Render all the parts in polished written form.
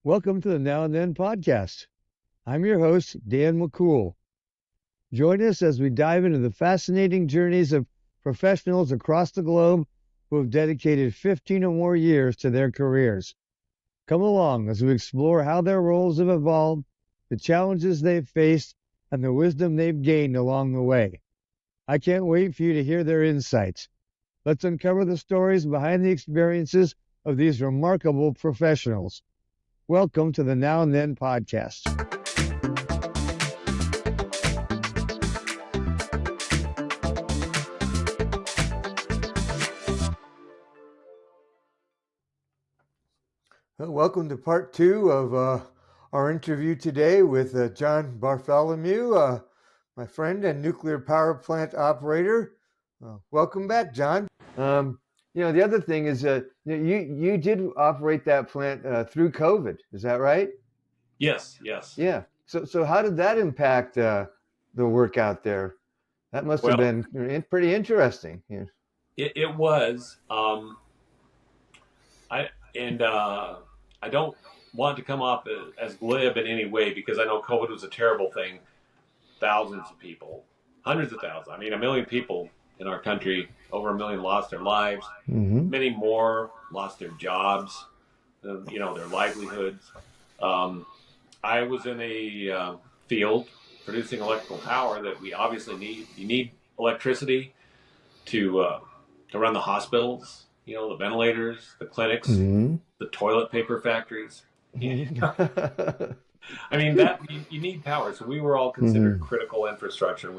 Welcome to the Now and Then podcast. I'm your host, Dan McCool. Join us as we dive into the fascinating journeys of professionals across the globe who have dedicated 15 or more years to their careers. Come along as we explore how their roles have evolved, the challenges they've faced, and the wisdom they've gained along the way. I can't wait for you to hear their insights. Let's uncover the stories behind the experiences of these remarkable professionals. Welcome to the Now and Then podcast. Welcome to part two of our interview today with John Bartholomew, my friend and nuclear power plant operator. Welcome back, John. The other thing is you did operate that plant through COVID. Is that right? Yes. Yeah. So how did that impact the work out there? That must have been pretty interesting. Yeah. It was. I don't want to come off as glib in any way because I know COVID was a terrible thing. Thousands of people, hundreds of thousands. I mean, 1 million people in our country, over 1 million lost their lives. Mm-hmm. Many more lost their jobs, their livelihoods. I was in a field producing electrical power that we obviously need. You need electricity to run the hospitals, the ventilators, the clinics, Mm-hmm. the toilet paper factories. Mm-hmm. I mean, that you need power. So we were all considered critical infrastructure.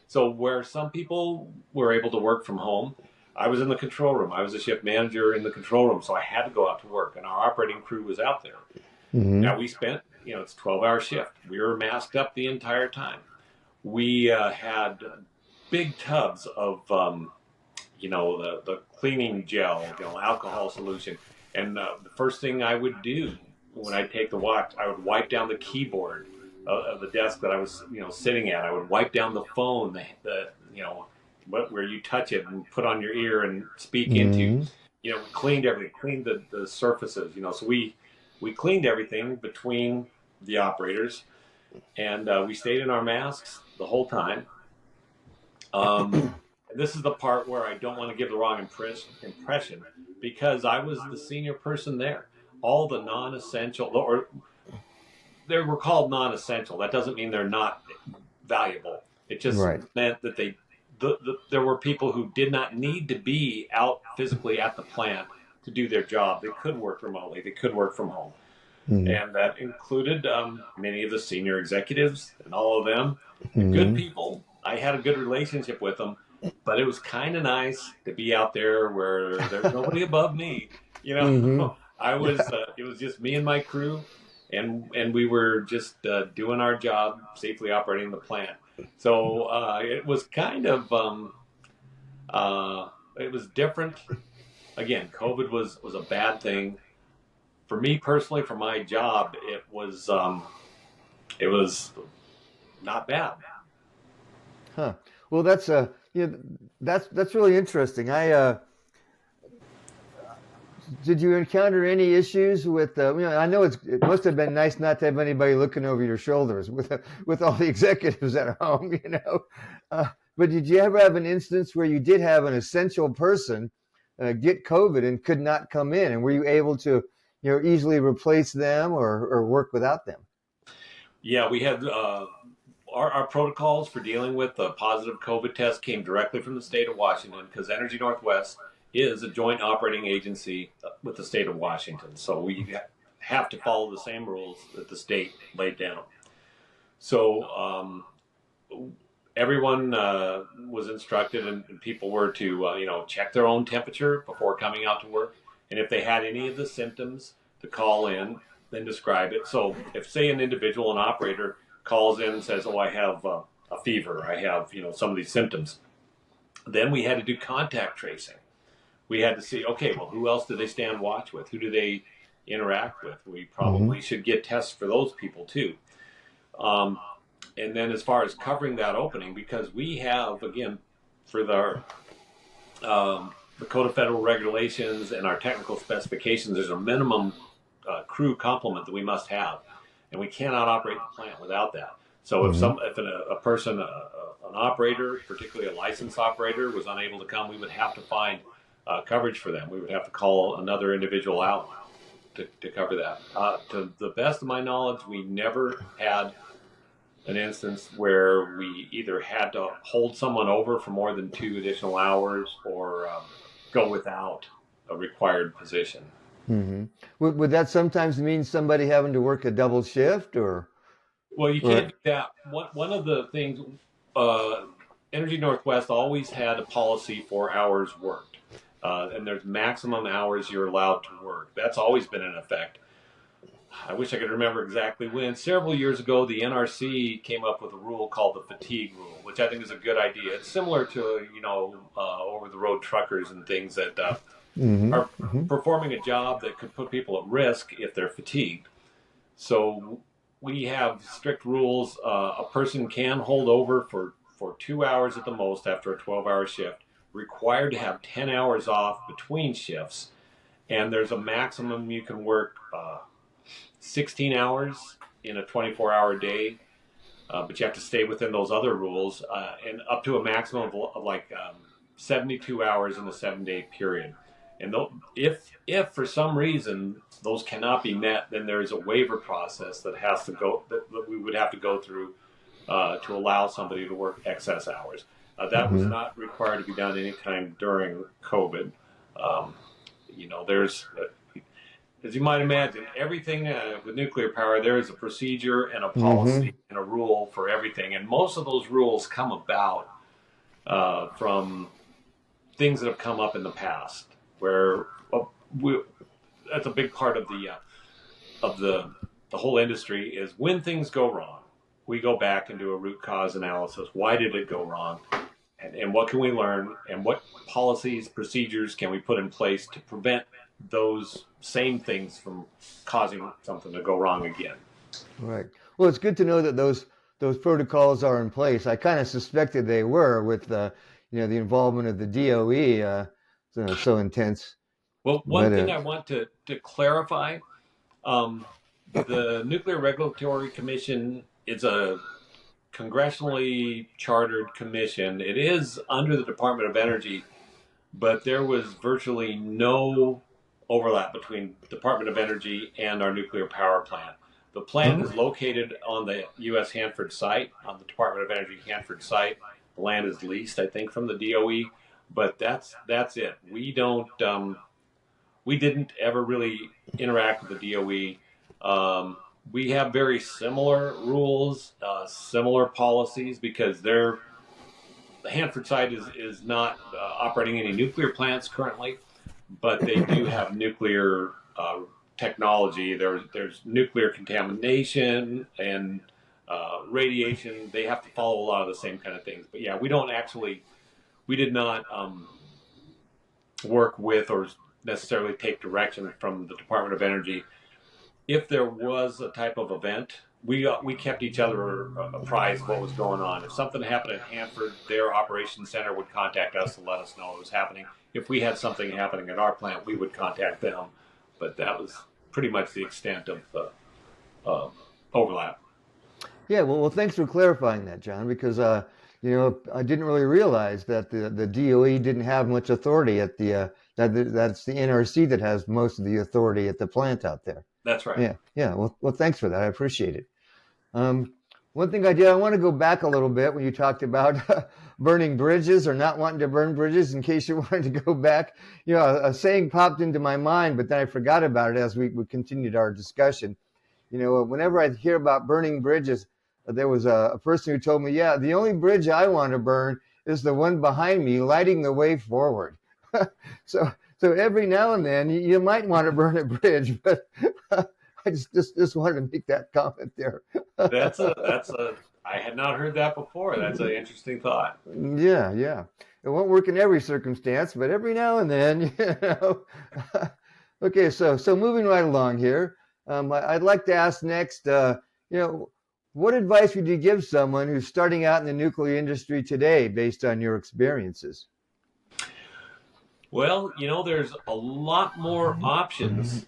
So where some people were able to work from home, I was in the control room. I was a shift manager in the control room, so I had to go out to work, and our operating crew was out there. Mm-hmm. Now we spent, it's a 12-hour shift. We were masked up the entire time. We had big tubs of, the cleaning gel, alcohol solution. And the first thing I would do when I take the watch, I would wipe down the keyboard of the desk that I was, sitting at. I would wipe down the phone, where you touch it and put on your ear and speak into. We cleaned everything, cleaned the surfaces. So we cleaned everything between the operators, and we stayed in our masks the whole time. And this is the part where I don't want to give the wrong impression, because I was the senior person there. All the non-essential, or they were called non-essential. That doesn't mean they're not valuable. It just meant that there were people who did not need to be out physically at the plant to do their job. They could work remotely. They could work from home. Mm-hmm. And that included many of the senior executives and all of them. Good people. I had a good relationship with them, but it was kind of nice to be out there where there's nobody above me. I was. It was just me and my crew, and we were just doing our job, safely operating the plant. So it was kind of it was different. Again, COVID was a bad thing for me personally. For my job, it was not bad. Huh. Well, that's that's really interesting. Did you encounter any issues with? I know it must have been nice not to have anybody looking over your shoulders with all the executives at home. But did you ever have an instance where you did have an essential person get COVID and could not come in, and were you able to easily replace them or work without them? Yeah, we had our protocols for dealing with a positive COVID test came directly from the state of Washington, because Energy Northwest is a joint operating agency with the state of Washington. So we have to follow the same rules that the state laid down. So everyone was instructed, and people were to check their own temperature before coming out to work. And if they had any of the symptoms, to call in and describe it. So if, say, an individual, an operator, calls in and says, I have a fever, I have some of these symptoms, then we had to do contact tracing. We had to see, who else do they stand watch with? Who do they interact with? We probably should get tests for those people too. And then as far as covering that opening, because we have, again, for the Code of Federal Regulations and our technical specifications, there's a minimum crew complement that we must have, and we cannot operate the plant without that. So if a person, an operator, particularly a licensed operator, was unable to come, we would have to find coverage for them. We would have to call another individual out to cover that. To the best of my knowledge, we never had an instance where we either had to hold someone over for more than 2 additional hours or go without a required position. Mm-hmm. Would that sometimes mean somebody having to work a double shift, or? Well, you can't do that. One of the things, Energy Northwest always had a policy for hours worked, and there's maximum hours you're allowed to work. That's always been in effect. I wish I could remember exactly when. Several years ago, the NRC came up with a rule called the fatigue rule, which I think is a good idea. It's similar to, over-the-road truckers and things that are performing a job that could put people at risk if they're fatigued. So we have strict rules. A person can hold over for 2 hours at the most after a 12-hour shift, required to have 10 hours off between shifts, and there's a maximum you can work 16 hours in a 24-hour day, but you have to stay within those other rules, and up to a maximum of 72 hours in a 7-day period. And if for some reason those cannot be met, then there is a waiver process that we would have to go through to allow somebody to work excess hours. That was not required to be done anytime during COVID. There's as you might imagine, everything with nuclear power, there is a procedure and a policy and a rule for everything. And most of those rules come about from things that have come up in the past, where that's a big part of the whole industry is when things go wrong, we go back and do a root cause analysis. Why did it go wrong? And what can we learn? And what policies, procedures can we put in place to prevent those same things from causing something to go wrong again? Right. Well, it's good to know that those protocols are in place. I kind of suspected they were with the involvement of the DOE so intense. Well, one thing I want to clarify, the Nuclear Regulatory Commission is a congressionally chartered commission. It is under the Department of Energy, but there was virtually no overlap between Department of Energy and our nuclear power plant. The plant is located on the U.S. Hanford site, on the Department of Energy Hanford site. The land is leased, I think, from the DOE, but that's it. We didn't ever really interact with the DOE. We have very similar rules, similar policies, because the Hanford site is not operating any nuclear plants currently, but they do have nuclear technology. There's nuclear contamination and radiation. They have to follow a lot of the same kind of things. But yeah, we did not work with or necessarily take direction from the Department of Energy. If there was a type of event, we kept each other apprised of what was going on. If something happened at Hanford, their operations center would contact us to let us know what was happening. If we had something happening at our plant, we would contact them. But that was pretty much the extent of overlap. Yeah, well, thanks for clarifying that, John, because I didn't really realize that the DOE didn't have much authority at that's the NRC that has most of the authority at the plant out there. That's right. Yeah. Well, thanks for that. I appreciate it. One thing I want to go back a little bit when you talked about burning bridges or not wanting to burn bridges. In case you wanted to go back, a saying popped into my mind, but then I forgot about it as we continued our discussion. Whenever I hear about burning bridges, there was a person who told me, yeah, the only bridge I want to burn is the one behind me, lighting the way forward. So every now and then you might want to burn a bridge, but I just wanted to make that comment there. I had not heard that before. That's an interesting thought. Yeah. It won't work in every circumstance, but every now and then, Okay, so moving right along here, I'd like to ask next, what advice would you give someone who's starting out in the nuclear industry today based on your experiences? Well, there's a lot more options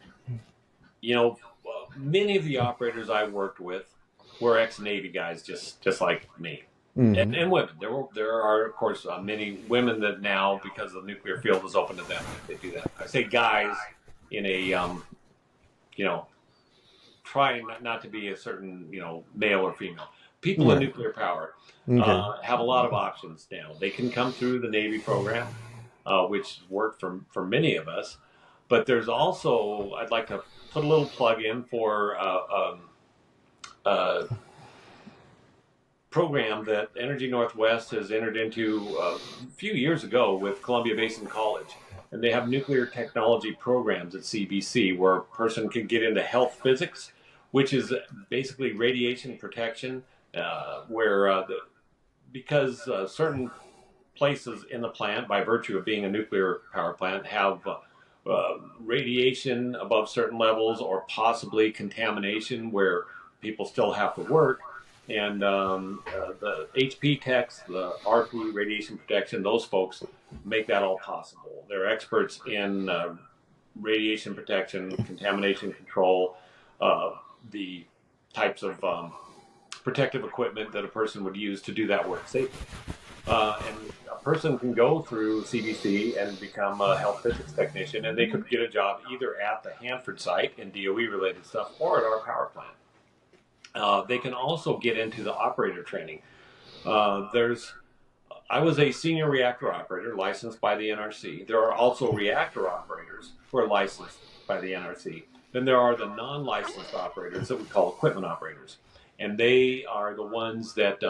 many of the operators I worked with were ex-Navy guys, just like me, Mm-hmm. and women. There are of course many women that now, because the nuclear field is open to them, they do that. I say guys in a you know trying not to be a certain male or female. People in Right. nuclear power Okay. have a lot of options now. They can come through the Navy program, which worked for many of us. But there's also, I'd like to put a little plug in for a program that Energy Northwest has entered into a few years ago with Columbia Basin College. And they have nuclear technology programs at CBC where a person can get into health physics, which is basically radiation protection, where because certain places in the plant, by virtue of being a nuclear power plant, have radiation above certain levels or possibly contamination where people still have to work. And the HP techs, the RP, radiation protection, those folks make that all possible. They're experts in radiation protection, contamination control, the types of protective equipment that a person would use to do that work safely. And a person can go through CBC and become a health physics technician, and they could get a job either at the Hanford site in DOE related stuff or at our power plant. They can also get into the operator training. I was a senior reactor operator licensed by the NRC. There are also reactor operators who are licensed by the NRC. Then there are the non-licensed operators that we call equipment operators, and they are the ones that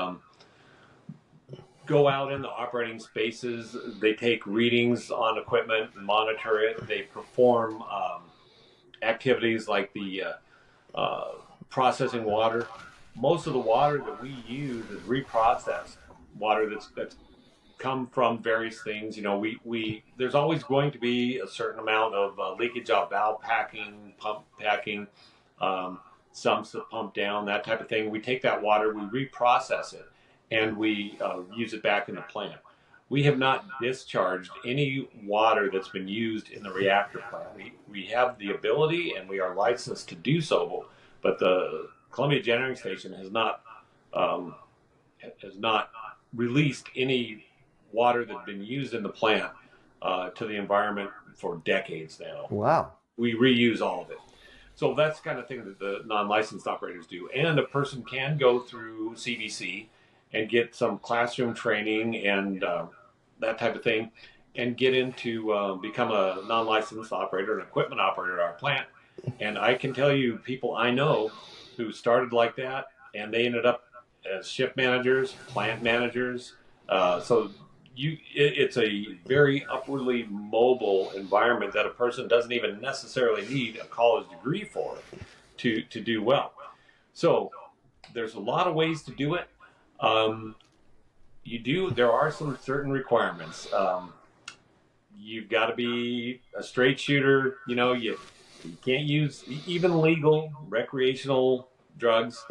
go out in the operating spaces. They take readings on equipment, monitor it. They perform activities like the processing water. Most of the water that we use is reprocessed water that's come from various things. We there's always going to be a certain amount of leakage of valve packing, pump packing, sumps that pump down, that type of thing. We take that water, we reprocess it, and we use it back in the plant. We have not discharged any water that's been used in the reactor plant. We have the ability and we are licensed to do so, but the Columbia Generating Station has not released any water that's been used in the plant to the environment for decades now. Wow. We reuse all of it. So that's the kind of thing that the non-licensed operators do. And a person can go through CBC and get some classroom training and that type of thing, and get into become a non-licensed operator, an equipment operator at our plant. And I can tell you people I know who started like that, and they ended up as shift managers, plant managers. It's a very upwardly mobile environment that a person doesn't even necessarily need a college degree for to do well. So there's a lot of ways to do it. There are some certain requirements. You've got to be a straight shooter. You can't use even legal recreational drugs,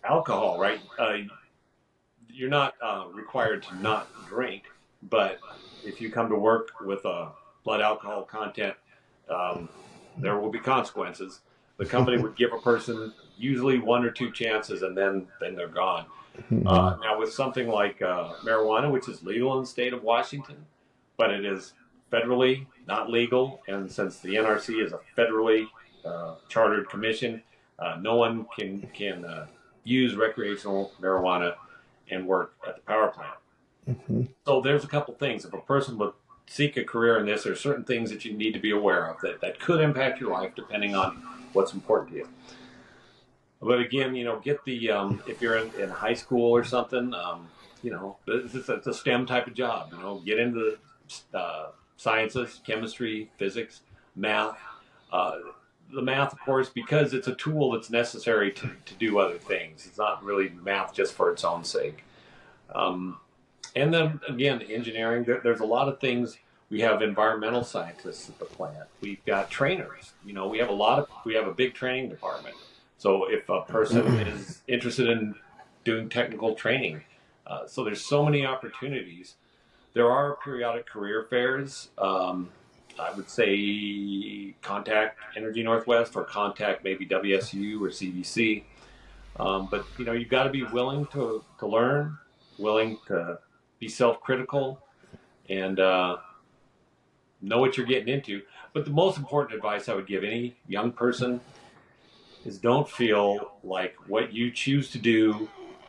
alcohol, right? You're not required to not drink, but if you come to work with a blood alcohol content, there will be consequences. The company would give a person usually one or two chances, and then they're gone. Now, with something like marijuana, which is legal in the state of Washington, but it is federally not legal, and since the NRC is a federally chartered commission, no one can use recreational marijuana and work at the power plant. So there's a couple things. If a person would seek a career in this, there's certain things that you need to be aware of that could impact your life depending on what's important to you. But again, get the if you're in high school or something, it's a STEM type of job. Get into the sciences, chemistry, physics, math. The math, of course, because it's a tool that's necessary to do other things. It's not really math just for its own sake. And then again, engineering. There's a lot of things. We have environmental scientists at the plant. We've got trainers. We have a big training department. So if a person is interested in doing technical training, so there's so many opportunities. There are periodic career fairs. I would say contact Energy Northwest or contact maybe WSU or CVC. But you've got to be willing to learn, willing to be self-critical, and know what you're getting into. But the most important advice I would give any young person is don't feel like what you choose to do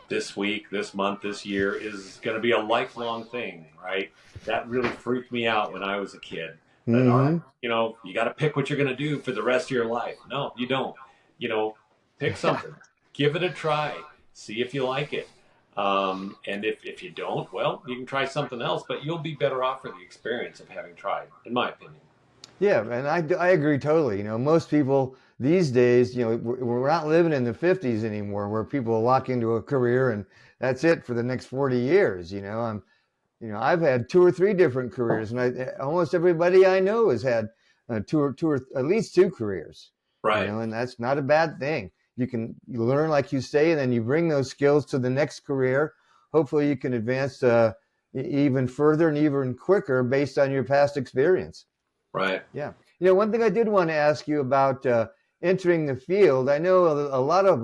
this week, this month, this year is going to be a lifelong thing, right? That really freaked me out when I was a kid. That, all right, Mm-hmm. you got to pick what you're going to do for the rest of your life. No, you don't. Pick something, give it a try, see if you like it. And if you don't, well, you can try something else, but you'll be better off for the experience of having tried, in my opinion. Yeah, and I agree totally. Most people these days, we're not living in the 50s anymore where people lock into a career and that's it for the next 40 years. I've had two or three different careers, and almost everybody I know has had two or at least two careers, Right, and that's not a bad thing. You learn, like you say, and then you bring those skills to the next career. Hopefully you can advance even further and even quicker based on your past experience. right. Yeah. One thing I did want to ask you about entering the field. I know a lot of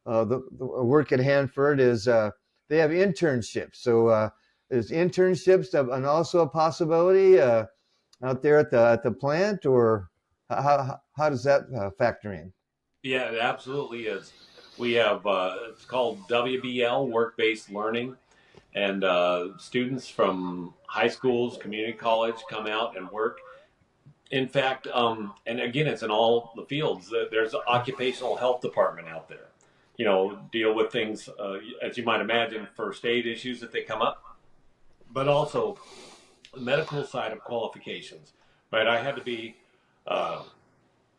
the work at Hanford is they have internships. So is internships and also a possibility out there at the plant, or how does that factor in? Yeah, it absolutely is. We have it's called WBL, work-based learning, and students from high schools, community college come out and work. In fact, and again, it's in all the fields. There's an occupational health department out there. Deal with things as you might imagine, first aid issues if they come up, but also the medical side of qualifications. Right, I had to be. Uh,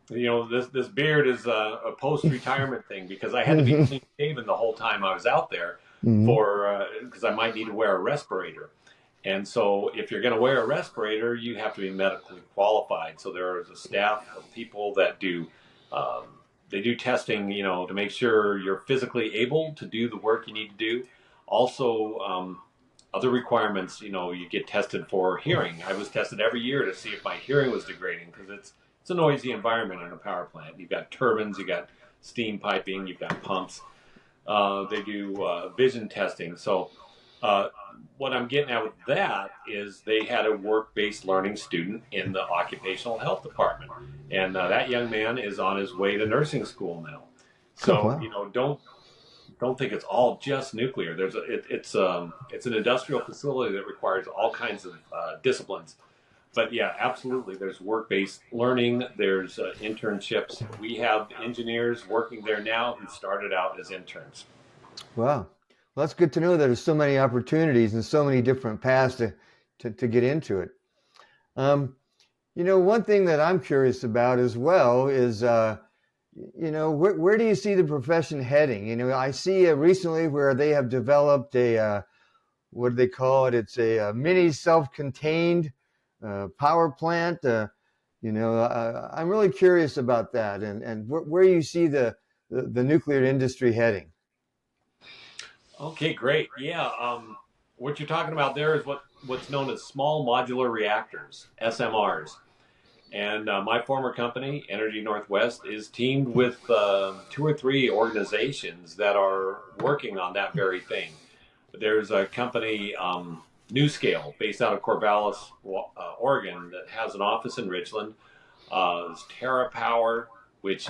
this beard is a post-retirement thing because I had to be clean shaven the whole time I was out there Hmm. for because I might need to wear a respirator. And so, if you're going to wear a respirator, you have to be medically qualified. So there is a staff of people that um, they do testing, to make sure you're physically able to do the work you need to do. Also, other requirements, you get tested for hearing. I was tested every year to see if my hearing was degrading because it's a noisy environment in a power plant. You've got turbines, you've got steam piping, you've got pumps. They do vision testing. So uh, what I'm getting at with that is they had a work-based learning student in the occupational health department, and that young man is on his way to nursing school now. Oh, So wow. don't think it's all just nuclear. It's an industrial facility that requires all kinds of disciplines. But yeah, absolutely. There's work-based learning. There's internships. We have engineers working there now who started out as interns. Wow. Well, that's good to know that there's so many opportunities and so many different paths to get into it. Um, one thing that I'm curious about as well is, where do you see the profession heading? I see recently where they have developed what do they call it? It's a mini self-contained power plant. I'm really curious about that and where you see the nuclear industry heading. Okay, great. Yeah, what you're talking about there is what's known as small modular reactors, SMRs. And my former company, Energy Northwest, is teamed with two or three organizations that are working on that very thing. There's a company, NewScale, based out of Corvallis, Oregon, that has an office in Richland. There's TerraPower, which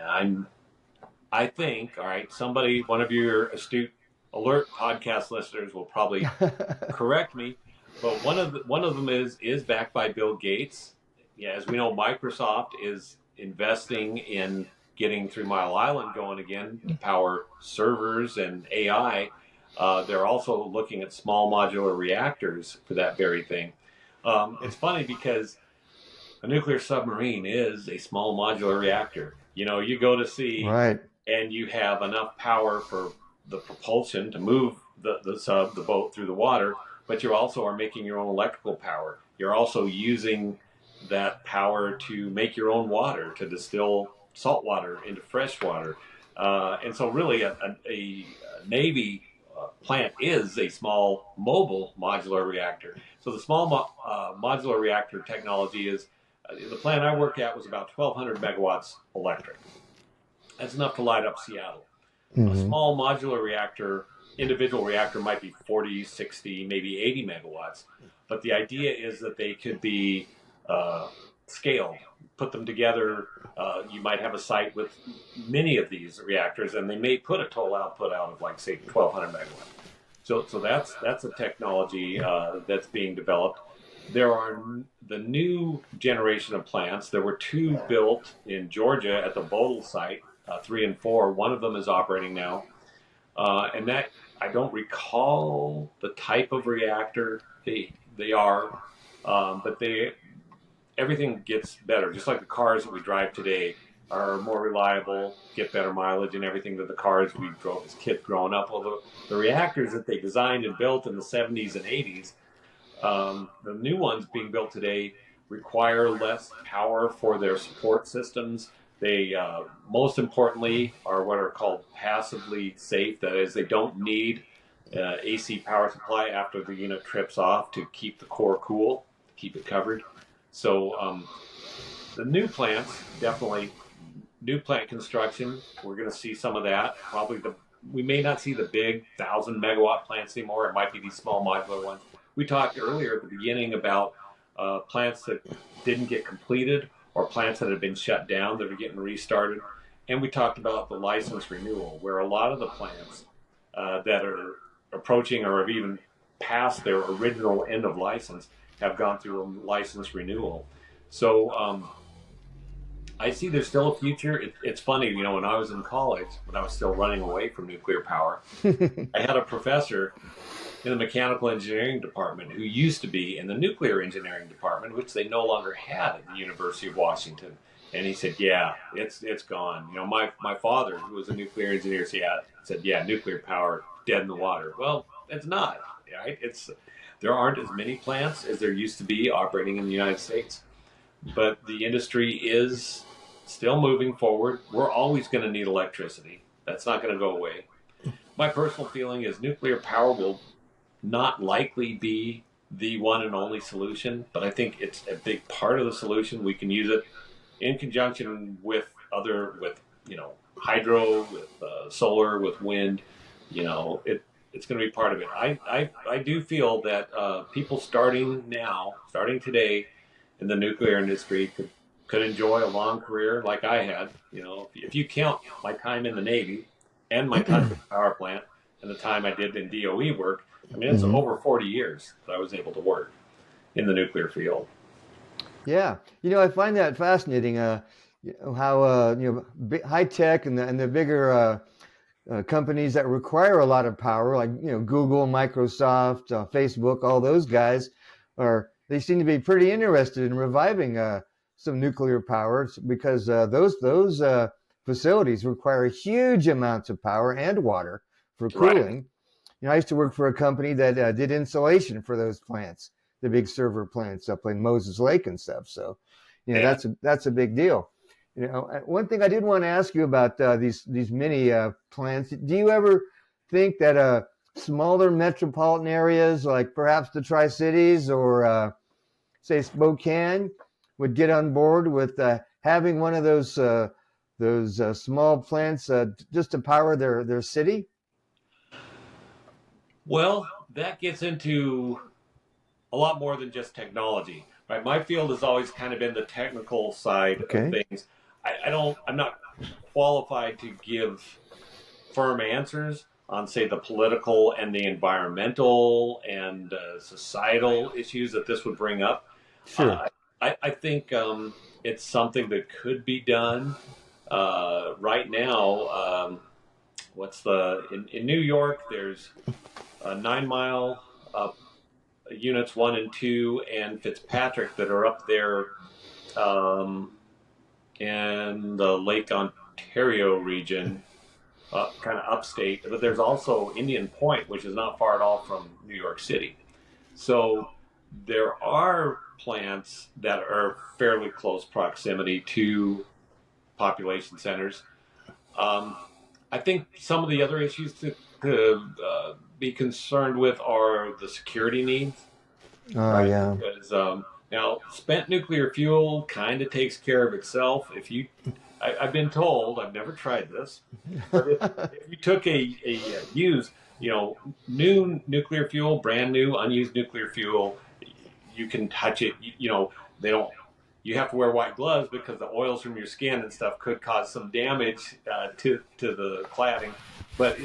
I'm I think, all right, one of your astute alert podcast listeners will probably correct me, but one of them is backed by Bill Gates. Yeah, as we know, Microsoft is investing in getting 3 Mile Island going again to power servers and AI. They're also looking at small modular reactors for that very thing. It's funny because a nuclear submarine is a small modular reactor. You go to sea Right. and you have enough power for the propulsion to move the boat through the water, but you also are making your own electrical power. You're also using that power to make your own water, to distill salt water into fresh water. And so, really, a Navy plant is a small mobile modular reactor. So, the small modular reactor technology is The plant I work at was about 1,200 megawatts electric. That's enough to light up Seattle. A Mm-hmm. small modular reactor, individual reactor, might be 40, 60, maybe 80 megawatts. But the idea is that they could be scaled, put them together. You might have a site with many of these reactors, and they may put a total output out of, like, say, 1,200 megawatts. So that's a technology that's being developed. There are the new generation of plants. There were two built in Georgia at the Bodle site, 3 and 4. One of them is operating now, and that I don't recall the type of reactor they are, but everything gets better. Just like the cars that we drive today are more reliable, get better mileage, and everything than the cars we drove as kids growing up. Although the reactors that they designed and built in the 70s and 80s, the new ones being built today require less power for their support systems. They, most importantly, are what are called passively safe. That is, they don't need AC power supply after the unit trips off to keep the core cool, to keep it covered. So the new plants, definitely new plant construction. We're going to see some of that. We may not see the big 1,000 megawatt plants anymore. It might be these small modular ones. We talked earlier at the beginning about plants that didn't get completed or plants that have been shut down that are getting restarted. And we talked about the license renewal, where a lot of the plants that are approaching or have even passed their original end of license have gone through a license renewal. So I see there's still a future. It's funny, when I was in college, when I was still running away from nuclear power, I had a professor in the mechanical engineering department who used to be in the nuclear engineering department, which they no longer had at the University of Washington. And he said, "Yeah, it's gone." My father, who was a nuclear engineer, said, "Yeah, nuclear power dead in the water." Well, it's not. Right? There aren't as many plants as there used to be operating in the United States, but the industry is still moving forward. We're always going to need electricity. That's not going to go away. My personal feeling is nuclear power will not likely be the one and only solution, but I think it's a big part of the solution. We can use it in conjunction with hydro, with solar, with wind. It's going to be part of it. I do feel that people starting today in the nuclear industry could enjoy a long career like I had. If you count my time in the Navy and my time at the power plant and the time I did in DOE work, I mean, it's Mm-hmm. over 40 years that I was able to work in the nuclear field. Yeah, I find that fascinating. How high tech and the bigger companies that require a lot of power, like Google, Microsoft, Facebook, all those guys they seem to be pretty interested in reviving some nuclear power because those facilities require huge amounts of power and water for Right. cooling. I used to work for a company that did insulation for those plants, the big server plants up in Moses Lake and stuff. So, Yeah. that's a big deal. One thing I did want to ask you about these mini plants. Do you ever think that smaller metropolitan areas, like perhaps the Tri-Cities or say Spokane, would get on board with having one of those small plants just to power their city? Well, that gets into a lot more than just technology, right? My field has always kind of been the technical side of Okay. things. I'm not qualified to give firm answers on, say, the political and the environmental and societal issues that this would bring up. Sure. Uh, I think it's something that could be done right now. In New York? There's 9 Mile units 1 and 2 and Fitzpatrick that are up there um, in the Lake Ontario region, kind of upstate. But there's also Indian Point, which is not far at all from New York City. So there are plants that are fairly close proximity to population centers. Um, I think some of the other issues to be concerned with are the security needs, Oh right? yeah. Because Now, spent nuclear fuel kind of takes care of itself. I've been told, I've never tried this, but if you took a used, new nuclear fuel, brand new, unused nuclear fuel, you can touch it. They don't. You have to wear white gloves because the oils from your skin and stuff could cause some damage to the cladding, but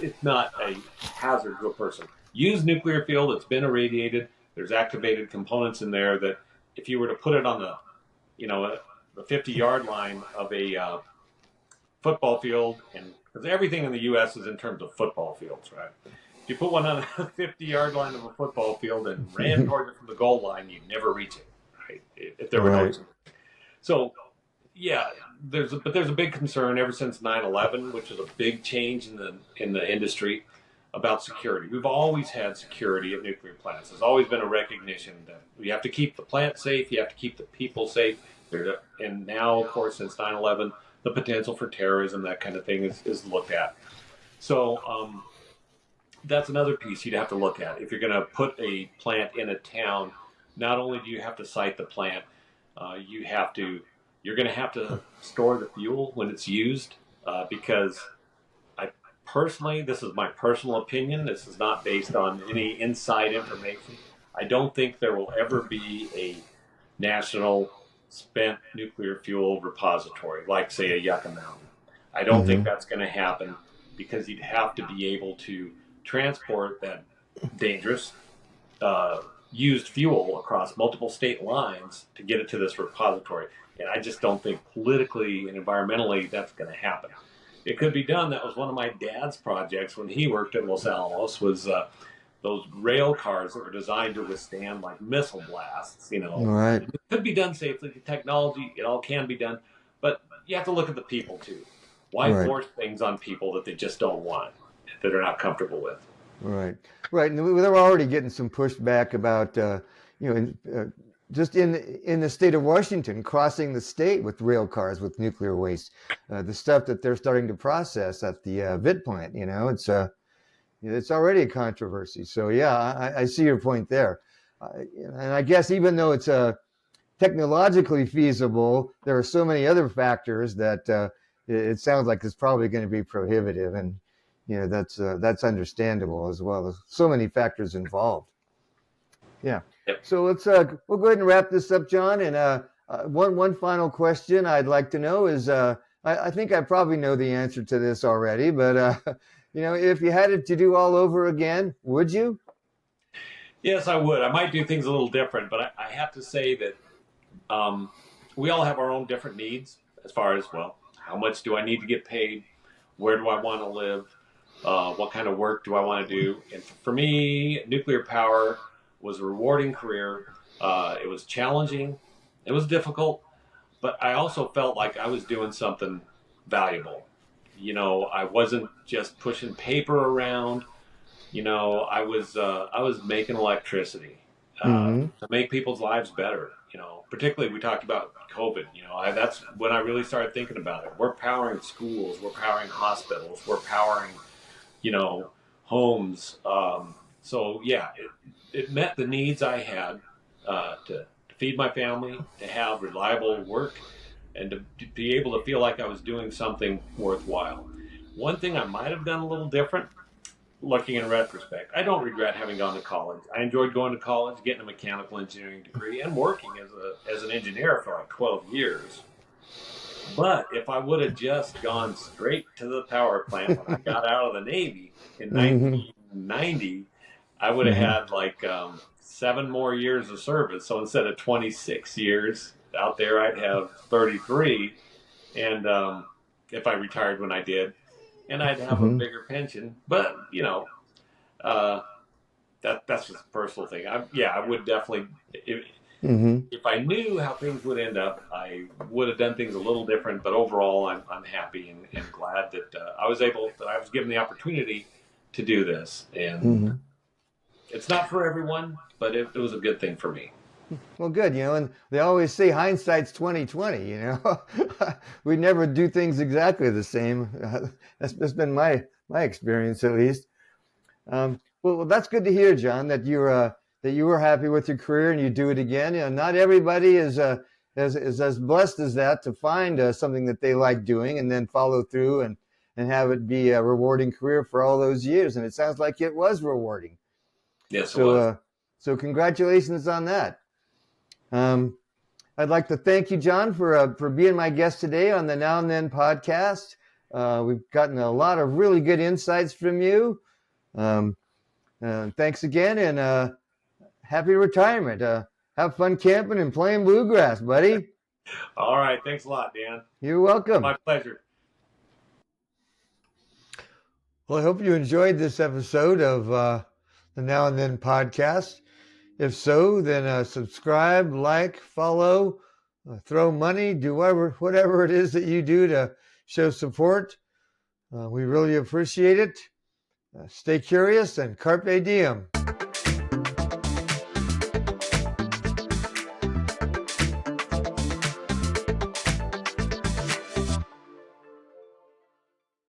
it's not a hazard to a person. Used nuclear fuel that's been irradiated. There's activated components in there that if you were to put it on the 50-yard line of a football field, and because everything in the U.S. is in terms of football fields, right? If you put one on a 50-yard line of a football field and ran towards it from the goal line, you'd never reach it, right? If there were no. So, yeah, there's a big concern ever since 9/11, which is a big change in the industry about security. We've always had security at nuclear plants. There's always been a recognition that you have to keep the plant safe, you have to keep the people safe. And now, of course, since 9/11, the potential for terrorism, that kind of thing is looked at. So that's another piece you'd have to look at. If you're going to put a plant in a town, not only do you have to site the plant, you're going to have to store the fuel when it's used because personally, this is my personal opinion. This is not based on any inside information. I don't think there will ever be a national spent nuclear fuel repository, like, say, a Yucca Mountain. I don't think that's going to happen because you'd have to be able to transport that dangerous used fuel across multiple state lines to get it to this repository. And I just don't think politically and environmentally that's going to happen. It could be done. That was one of my dad's projects when he worked at Los Alamos, was those rail cars that were designed to withstand like missile blasts. Right. It could be done safely. The technology, it all can be done, but you have to look at the people too. Why force things on people that they just don't want, that they're not comfortable with? Right. And they're already getting some pushback about just in the state of Washington, crossing the state with rail cars with nuclear waste, the stuff that they're starting to process at the VIT plant. It's already a controversy. So yeah, I see your point there. And I guess even though it's technologically feasible, there are so many other factors that it sounds like it's probably going to be prohibitive, and that's understandable as well. There's so many factors involved. Yeah. Yep. So we'll go ahead and wrap this up, John. And one final question I'd like to know is, I think I probably know the answer to this already, but if you had it to do all over again, would you? Yes, I would. I might do things a little different, but I have to say that we all have our own different needs as far as, well, how much do I need to get paid? Where do I want to live? What kind of work do I want to do? And for me, nuclear power was a rewarding career. It was challenging. It was difficult, but I also felt like I was doing something valuable. I wasn't just pushing paper around. I was making electricity to make people's lives better. Particularly we talked about COVID. That's when I really started thinking about it. We're powering schools. We're powering hospitals. We're powering, homes. So yeah, it met the needs I had to feed my family, to have reliable work, and to be able to feel like I was doing something worthwhile. One thing I might have done a little different, looking in retrospect, I don't regret having gone to college. I enjoyed going to college, getting a mechanical engineering degree, and working as an engineer for like 12 years. But if I would have just gone straight to the power plant when I got out of the Navy in 1990, I would have had like 7 more years of service. So instead of 26 years out there, I'd have 33. And if I retired when I did, and I'd have a bigger pension. But that's just a personal thing. I would definitely. If I knew how things would end up, I would have done things a little different. But overall, I'm happy and glad that I was given the opportunity to do this. And it's not for everyone, but it was a good thing for me. Well, good. And they always say hindsight's 20/20. We never do things exactly the same. That's been my experience, at least. Well, that's good to hear, John, that that you were happy with your career and you do it again. You know, not everybody is as blessed as that to find something that they like doing and then follow through and have it be a rewarding career for all those years. And it sounds like it was rewarding. Yes, it was. So congratulations on that. I'd like to thank you, John, for being my guest today on the Now and Then podcast. We've gotten a lot of really good insights from you. Thanks again, and happy retirement. Have fun camping and playing bluegrass, buddy. All right. Thanks a lot, Dan. You're welcome. My pleasure. Well, I hope you enjoyed this episode of the Now and Then podcast. If so, then subscribe, like, follow, throw money, do whatever it is that you do to show support. We really appreciate it. Stay curious and carpe diem.